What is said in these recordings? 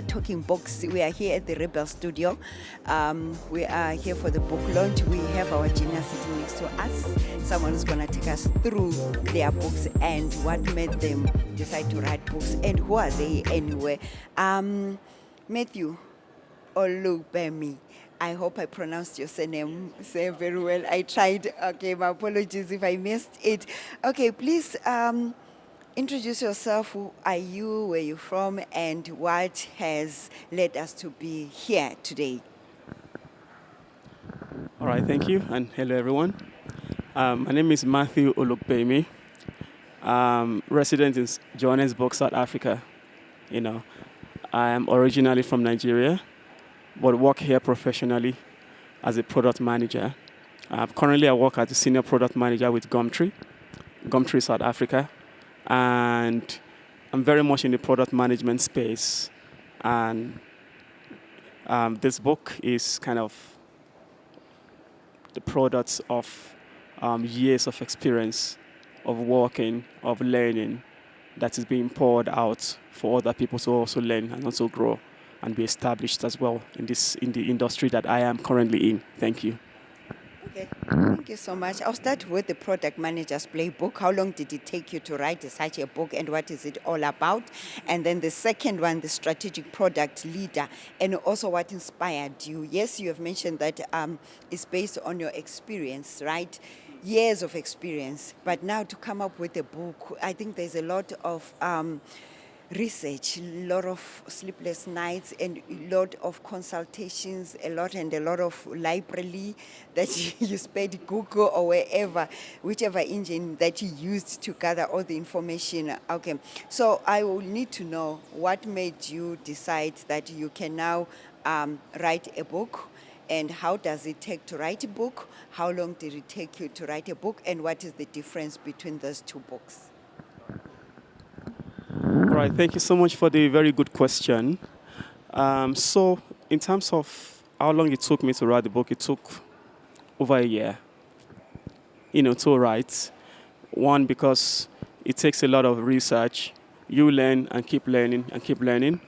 Talking books. We are here at the Rebel Studio. We are here for the book launch. We have our genius sitting next to us. Someone is going to take us through their books and what made them decide to write books and who are they anyway. Matthew Olugbemi. I hope I pronounced your surname very well. I tried. Okay, my apologies if I missed it. Okay, please introduce yourself. Who are you, where you're from, and what has led us to be here today? All right, thank you, and hello, everyone. My name is Matthew Olugbemi, resident in Johannesburg, South Africa. I am originally from Nigeria, but work here professionally as a product manager. Currently, I work as a senior product manager with Gumtree, South Africa. And I'm very much in the product management space. And this book is kind of the products of years of experience, of working, of learning, that is being poured out for other people to also learn and also grow and be established as well in the industry that I am currently in. Thank you. Okay, thank you so much. I'll start with the Product Manager's Playbook. How long did it take you to write such a book, and what is it all about? And then the second one, the Strategic Product Leader, and also what inspired you. Yes, you have mentioned that it's based on your experience, right? Years of experience. But now to come up with a book, I think there's a lot of research, a lot of sleepless nights, and a lot of consultations, a lot of library that you spent Google or wherever, whichever engine that you used to gather all the information. Okay, so I will need to know what made you decide that you can now write a book, and how does it take to write a book? How long did it take you to write a book, and what is the difference between those two books? All right, thank you so much for the very good question. So in terms of how long it took me to write the book, it took over a year, to write. One, because it takes a lot of research. You learn and keep learning and keep learning.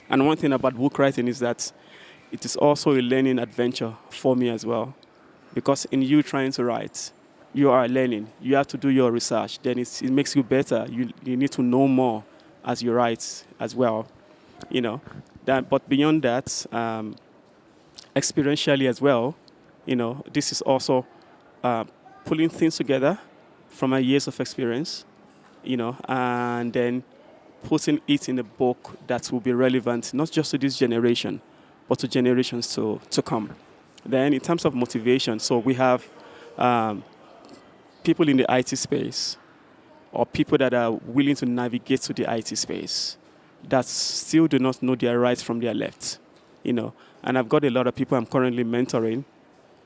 And one thing about book writing is that it is also a learning adventure for me as well. Because in you trying to write, you are learning. You have to do your research. Then it makes you better. You need to know more as you write as well. But beyond that, experientially as well, this is also pulling things together from my years of experience, and then putting it in a book that will be relevant, not just to this generation, but to generations to come. Then in terms of motivation, so we have people in the IT space, or people that are willing to navigate to the IT space that still do not know their rights from their left, And I've got a lot of people I'm currently mentoring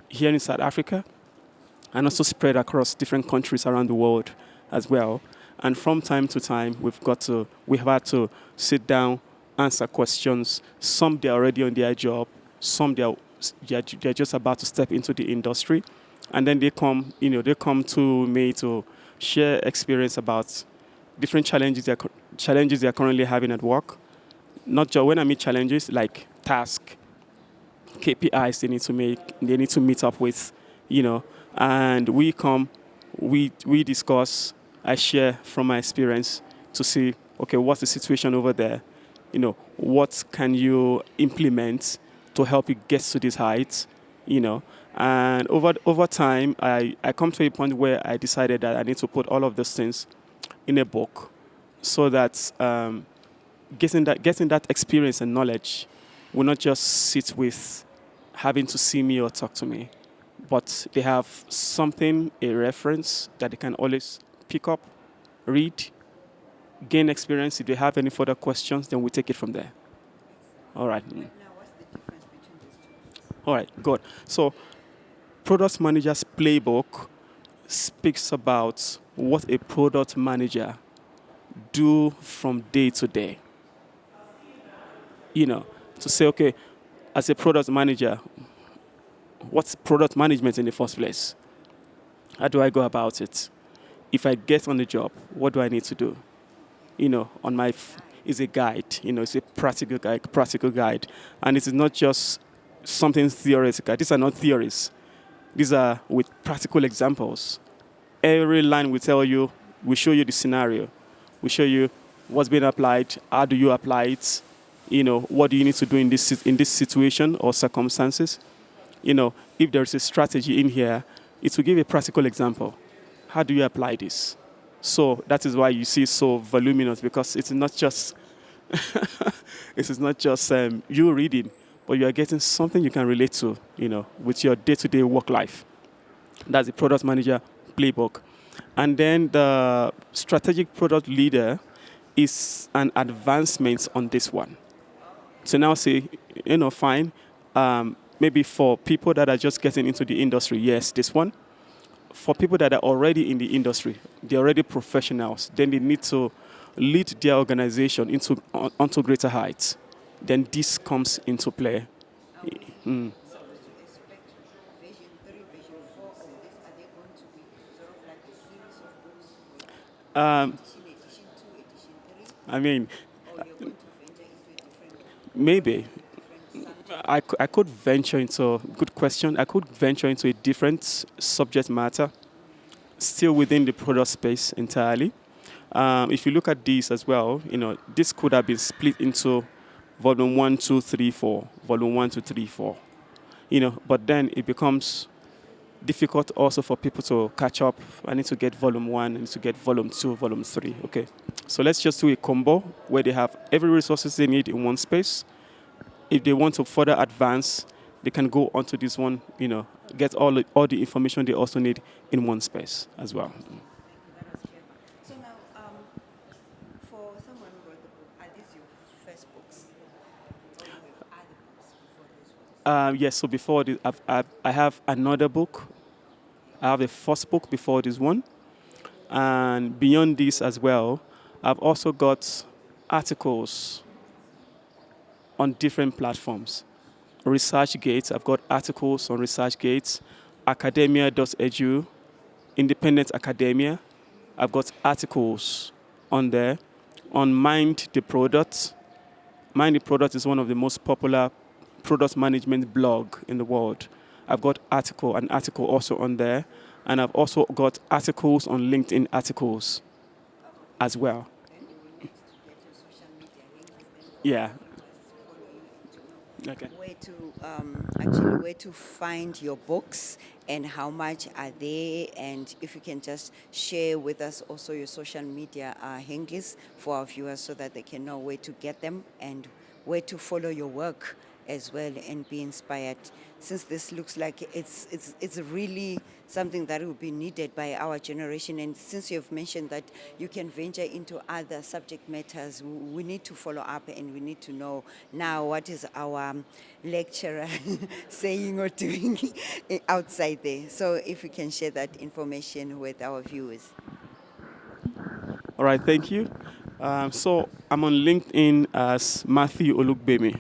here in South Africa and also spread across different countries around the world as well. And from time to time, we have had to sit down answer questions. Some they're already on their job. Some they're just about to step into the industry, and then they come to me to share experience about different challenges they're currently having at work. Not just when I meet challenges like task, KPIs they need to meet up with, and we discuss, I share from my experience to see, okay, what's the situation over there? What can you implement to help you get to these heights? And over time, I come to a point where I decided that I need to put all of those things in a book so that getting that experience and knowledge will not just sit with having to see me or talk to me, but they have something, a reference that they can always pick up, read, gain experience. If they have any further questions, then we take it from there. All right. Now, what's the difference between these two books? All right, good. So, Product Manager's Playbook speaks about what a product manager do from day to day. To say, okay, as a product manager, what's product management in the first place? How do I go about it? If I get on the job, what do I need to do? On my is a guide. It's a practical guide, and it is not just something theoretical. These are not theories. These are with practical examples. Every line we show you the scenario, we show you what's being applied, how do you apply it, what do you need to do in this situation or circumstances. If there is a strategy in here, it will give a practical example. How do you apply this? So that is why you see it so voluminous, because it's not just it is not just you reading, but you are getting something you can relate to, with your day-to-day work life. That's the product manager playbook. And then the strategic product leader is an advancement on this one. So now say, fine, maybe for people that are just getting into the industry, yes, this one. For people that are already in the industry, they're already professionals, then they need to lead their organization onto greater heights. Then this comes into play. Mm. So to expect version 3, version 4 of this, are they going to be sort of like a series of books? Um, Edition 2, edition 3? I mean, Or you're going to venture into a different, maybe. different subject? I could venture into, good question, I could venture into a different subject matter, still within the product space entirely. If you look at these as well, this could have been split into volume 1, 2, 3, 4, volume 1, 2, 3, 4. But then it becomes difficult also for people to catch up. I need to get volume 1, I need to get volume 2, volume 3. Okay. So let's just do a combo where they have every resources they need in one space. If they want to further advance, they can go onto this one, get all the information they also need in one space as well. Thank you. That was clever. So now, for someone who wrote the book, are these your first books? Or you have other books before this one? Yes, so before this, I have another book. I have the first book before this one. And beyond this as well, I've also got articles on different platforms. ResearchGate, I've got articles on ResearchGate, academia.edu, Independent Academia. I've got articles on there. On Mind the Product. Mind the Product is one of the most popular product management blog in the world. I've got an article also on there. And I've also got articles on LinkedIn articles as well. Then you will need to get your social media links. Yeah. Follow you to know Okay. where to find your books and how much are they, and if you can just share with us also your social media handles for our viewers so that they can know where to get them and where to follow your work as well and be inspired, since this looks like it's really something that will be needed by our generation. And since you've mentioned that you can venture into other subject matters, we need to follow up and we need to know now what is our lecturer saying or doing outside there. So if you can share that information with our viewers. All right, thank you. So I'm on LinkedIn as Matthew Olugbemi.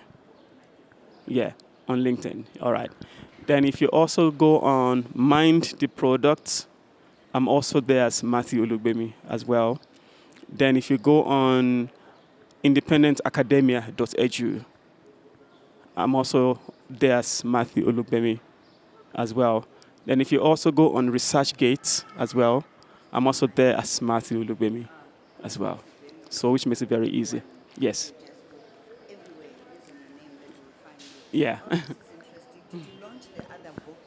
Yeah, on LinkedIn. All right. Then if you also go on Mind the Product, I'm also there as Matthew Olugbemi as well. Then if you go on independentacademia.edu, I'm also there as Matthew Olugbemi as well. Then if you also go on ResearchGate as well, I'm also there as Matthew Olugbemi as well. So which makes it very easy. Yes. Everywhere using your name, then we'll find you. Yeah. Oh, this is interesting. Did you launch the other book?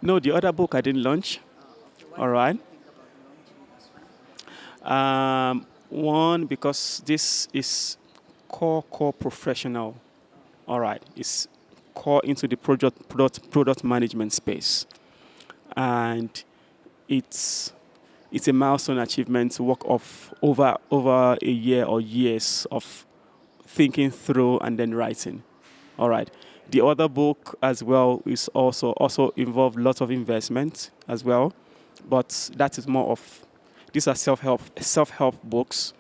No, the other book I didn't launch. Okay, what All made right. you think about launching this one? One, because this is core professional. All right. It's core into the product management space. And it's it's a milestone achievement work of over a year or years of thinking through and then writing. All right. The other book as well is also involved lots of investment as well, but that is more of these are self help books.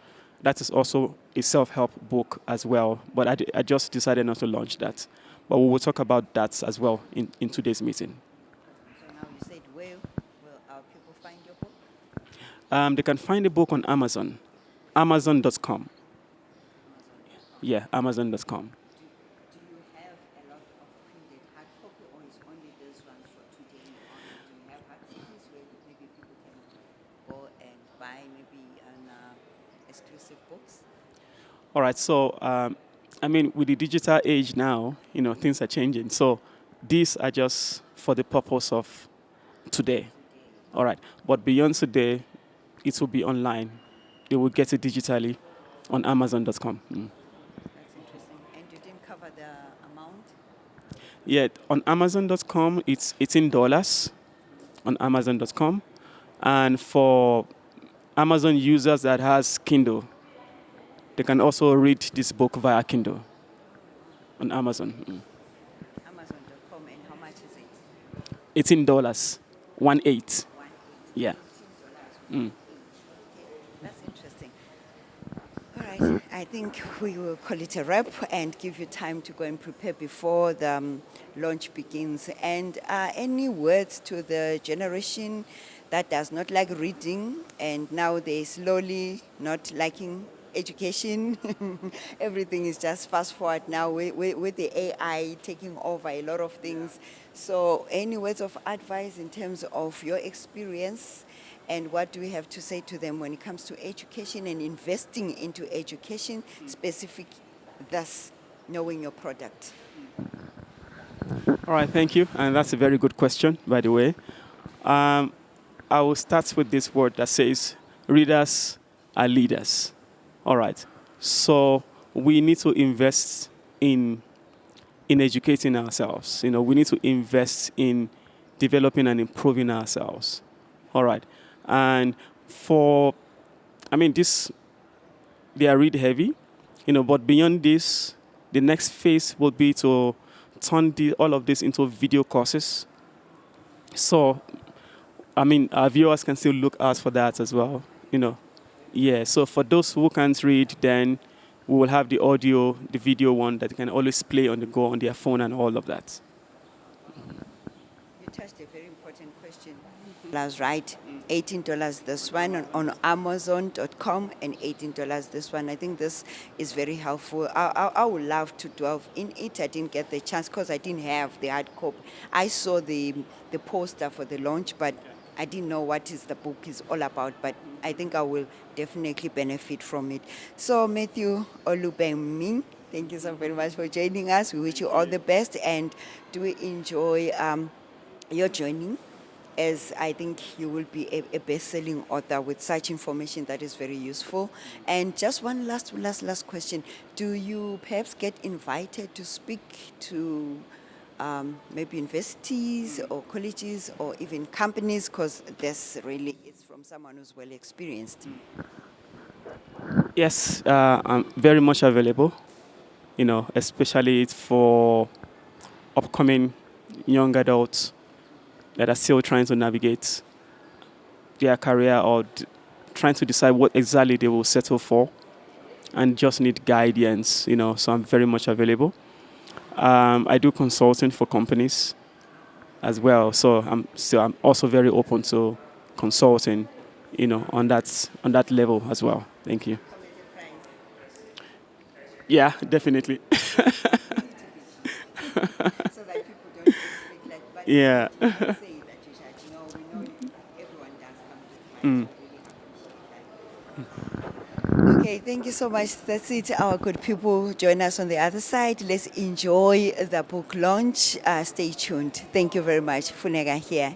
That is also a self help book as well, but I just decided not to launch that. But we will talk about that as well in today's meeting. So now you said, where will our people find your book? They can find the book on Amazon, Amazon.com. Yeah, Amazon.com. Do you have a lot of printed hard copy, or is only this one for today on? Do you have hard copies where maybe people can go and buy maybe an exclusive books? All right. So, I mean, with the digital age now, things are changing. So, these are just for the purpose of today. All right. But beyond today, it will be online. They will get it digitally on Amazon.com. That's interesting. And you didn't cover the amount? Yeah, on Amazon.com, it's $18 on Amazon.com. And for Amazon users that has Kindle, they can also read this book via Kindle on Amazon. Amazon.com, and how much is it? $18, 1/8. 180. Yeah. $18. That's interesting. All right, I think we will call it a wrap and give you time to go and prepare before the launch begins. And any words to the generation that does not like reading and now they slowly not liking education? Everything is just fast forward now with the AI taking over a lot of things. So, any words of advice in terms of your experience? And what do we have to say to them when it comes to education and investing into education, specific, thus knowing your product? All right, thank you. And that's a very good question, by the way. I will start with this word that says readers are leaders. All right. So we need to invest in educating ourselves. We need to invest in developing and improving ourselves. All right. And they are read heavy, but beyond this, the next phase will be to turn all of this into video courses. So, our viewers can still look out for that as well, Yeah, so for those who can't read, then we will have the audio, the video one that can always play on the go on their phone and all of that. You touched a very important question. That's right. $18 this one on Amazon.com and $18 this one. I think this is very helpful. I would love to delve in it. I didn't get the chance because I didn't have the hard copy. I saw the poster for the launch, but I didn't know what is the book is all about. But I think I will definitely benefit from it. So Matthew Olugbemi, thank you so very much for joining us. We wish you all the best and do enjoy your journey, as I think you will be a best-selling author with such information that is very useful. And just one last question. Do you perhaps get invited to speak to maybe universities or colleges or even companies? Because it's from someone who's well experienced. Yes, I'm very much available, especially for upcoming young adults that are still trying to navigate their career or trying to decide what exactly they will settle for and just need guidance, so I'm very much available. I do consulting for companies as well, so I'm also very open to consulting, on that level as well. Thank you. Yeah, definitely. So that people don't expect like, but Yeah. you can say that you should, we know everyone does come with friends. I really appreciate that. Okay, thank you so much. That's it, our good people. Join us on the other side. Let's enjoy the book launch. Stay tuned. Thank you very much. Funeka here.